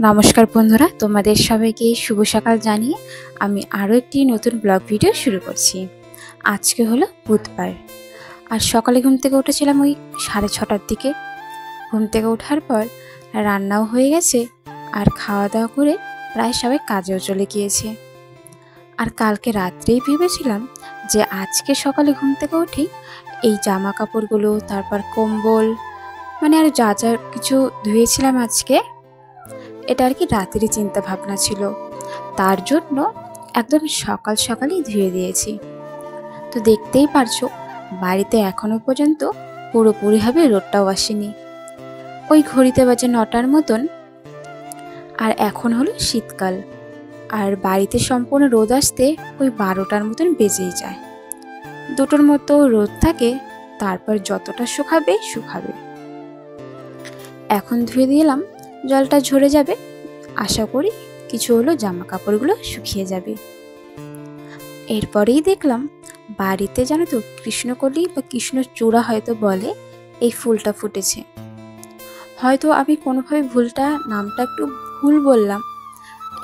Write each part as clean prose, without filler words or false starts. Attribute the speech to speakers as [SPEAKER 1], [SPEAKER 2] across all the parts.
[SPEAKER 1] নমস্কার বন্ধুরা, তোমাদের সবাইকে শুভ সকাল জানিয়ে আমি আরও একটি নতুন ব্লগ ভিডিও শুরু করছি। আজকে হলো বুধবার, আর সকালে ঘুম থেকে উঠেছিলাম ওই 6:30টার দিকে। ঘুম থেকে ওঠার পর রান্নাও হয়ে গেছে, আর খাওয়া দাওয়া করে প্রায় সবাই কাজেও চলে গিয়েছে। আর কালকে রাত্রেই ভেবেছিলাম যে আজকে সকালে ঘুম থেকে উঠেই এই জামা কাপড়গুলো, তারপর কম্বল, মানে আর যা যা কিছু ধুয়েছিলাম আজকে, এটা আর কি রাতেরই চিন্তা ভাবনা ছিল। তার জন্য একদম সকাল সকালই ধুয়ে দিয়েছি। তো দেখতেই পারছো বাড়িতে এখনো পর্যন্ত পুরোপুরিভাবে রোদটাও আসেনি। ওই ঘড়িতে বাজে 9টার মতন, আর এখন হলো শীতকাল, আর বাড়িতে সম্পূর্ণ রোদ আসতে ওই 12টার মতন বেজেই যায়। 2টোর মতো রোদ থাকে, তারপর যতটা শুকাবে শুকাবে। এখন ধুয়ে দিলাম, জলটা ঝরে যাবে, আশা করি কিছু হলো জামা কাপড়গুলো শুকিয়ে যাবে। এরপরেই দেখলাম বাড়িতে জানো তো কৃষ্ণকলি বা কৃষ্ণচূড়া হয়তো বলে, এই ফুলটা ফুটেছে। হয়তো আমি কোনোভাবে নামটা একটু ভুল বললাম,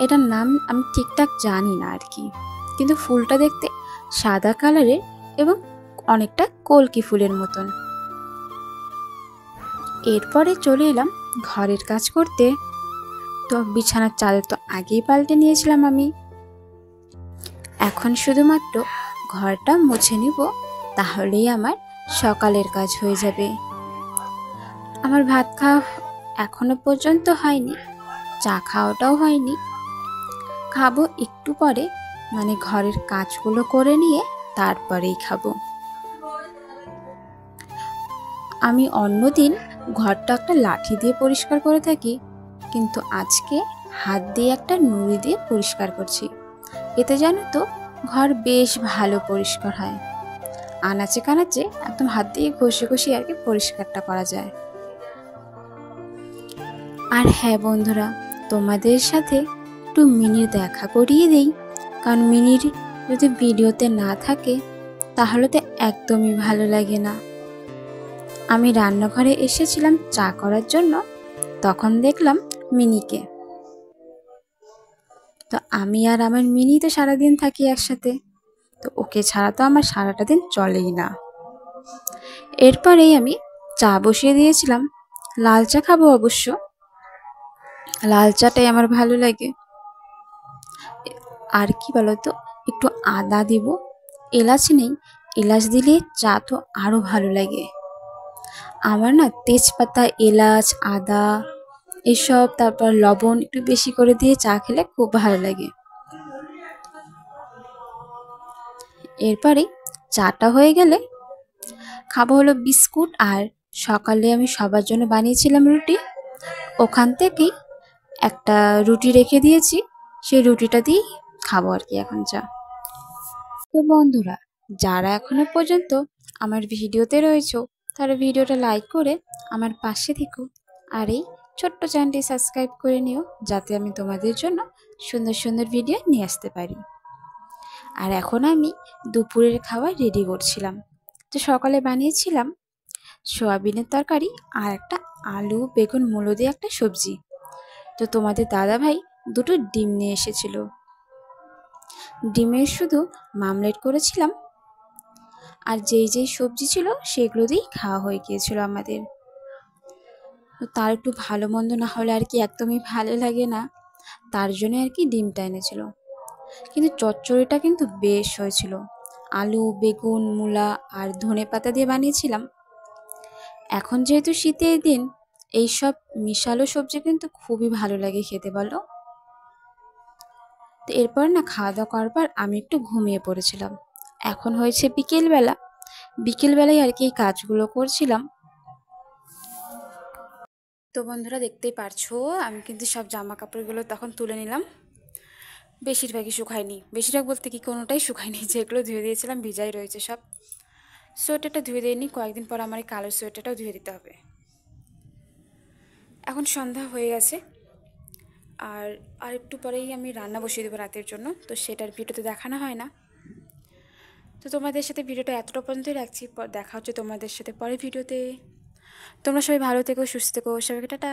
[SPEAKER 1] এটার নাম আমি ঠিকঠাক জানি না আর কি, কিন্তু ফুলটা দেখতে সাদা কালারের এবং অনেকটা কলকি ফুলের মতন। এরপরে চলে এলাম ঘরের কাজ করতে। তো বিছানার চাদর তো আগেই পাল্টে নিয়েছিলাম আমি, এখন শুধুমাত্র ঘরটা মুছে নিব, তাহলেই আমার সকালের কাজ হয়ে যাবে। আমার ভাত খাওয়া এখনো পর্যন্ত হয়নি, চা খাওয়াটাও হয়নি, খাবো একটু পরে, মানে ঘরের কাজগুলো করে নিয়ে তারপরেই খাবো। আমি অন্যদিন ঘরটা একটা লাঠি দিয়ে পরিষ্কার করে থাকি, কিন্তু আজকে হাত দিয়ে একটা নুড়ি দিয়ে পরিষ্কার করছি। এতে জানো তো ঘর বেশ ভালো পরিষ্কার হয়, আনাচে কানাচে একদম হাত দিয়ে ঘষে ঘষে আর কি পরিষ্কারটা করা যায়। আর হ্যাঁ বন্ধুরা, তোমাদের সাথে একটু মিনির দেখা করিয়ে দেই, কারণ মিনির যদি ভিডিওতে না থাকে তাহলে তো একদমই ভালো লাগে না। আমি রান্নাঘরে এসেছিলাম চা করার জন্য, তখন দেখলাম মিনিকে। তো আমি আর আমার মিনি তো সারাদিন থাকি একসাথে, তো ওকে ছাড়া তো আমার সারাটা দিন চলেই না। এরপরেই আমি চা বসিয়ে দিয়েছিলাম, লাল চা খাবো অবশ্য, লাল চাটাই আমার ভালো লাগে। আর কি বলতো, একটু আদা দিব, এলাচ নেই, এলাচ দিলে চা তো আরো ভালো লাগে। আমার না তেজপাতা, এলাচ, আদা এসব, তারপর লবণ একটু বেশি করে দিয়ে চা খেলে খুব ভালো লাগে। এরপরে চাটা হয়ে গেলে খাবো হলো বিস্কুট, আর সকালে আমি সবার জন্য বানিয়েছিলাম রুটি, ওখান থেকেই একটা রুটি রেখে দিয়েছি, সেই রুটিটা দিয়েই খাবো আর কি এখন চা। তো বন্ধুরা, যারা এখনো পর্যন্ত আমার ভিডিওতে রয়েছো, তারা ভিডিওটা লাইক করে আমার পাশে থেকো, আর এই ছোট্ট চ্যানেলটি সাবস্ক্রাইব করে নিও, যাতে আমি তোমাদের জন্য সুন্দর সুন্দর ভিডিও নিয়ে আসতে পারি। আর এখন আমি দুপুরের খাবার রেডি করছিলাম। তো সকালে বানিয়েছিলাম সোয়াবিনের তরকারি আর একটা আলু বেগুন মূলো দিয়ে একটা সবজি। তো তোমাদের দাদা ভাই 2টো ডিম নিয়ে এসেছিল, ডিমের শুধু মামলেট করেছিলাম, আর যেই যেই সবজি ছিল সেগুলো দিয়েই খাওয়া হয়ে গিয়েছিল আমাদের। তো তার একটু ভালো মন্দ না হলে আর কি একদমই ভালো লাগে না, তার জন্য আর কি ডিমটা এনেছিল। কিন্তু চচ্চড়িটা কিন্তু বেশ হয়েছিল, আলু বেগুন মূলা আর ধনেপাতা দিয়ে বানিয়েছিলাম। এখন যেহেতু শীতের দিন, এইসব মিশালো সবজি কিন্তু খুবই ভালো লাগে খেতে, বলো। তো এরপর না খাওয়া দাওয়া করার পর আমি একটু ঘুমিয়ে পড়েছিলাম। এখন হয়েছে বিকেলবেলায় আর কি এই কাজগুলো করছিলাম। তো বন্ধুরা দেখতেই পারছো, আমি কিন্তু সব জামা কাপড়গুলো তখন তুলে নিলাম। বেশিরভাগই শুকায়নি, বেশিরভাগ বলতে কি কোনোটাই শুকায়নি, যেগুলো ধুয়ে দিয়েছিলাম ভিজাই রয়েছে সব। সোয়েটারটা ধুয়ে দিইনি, কয়েকদিন পর আমার এই কালো সোয়েটারটাও ধুয়ে দিতে হবে। এখন সন্ধ্যা হয়ে গেছে, আর একটু পরেই আমি রান্না বসিয়ে দেবো রাতের জন্য, তো সেটার ভিডিওতে দেখানো হয় না। তো তোমাদের সাথে ভিডিওটা এতটা পর্যন্তই রাখছি, দেখা হচ্ছে তোমাদের সাথে পরের ভিডিওতে। তোমরা সবাই ভালো থেকো, সুস্থ থেকো, সবাইকে টাটা।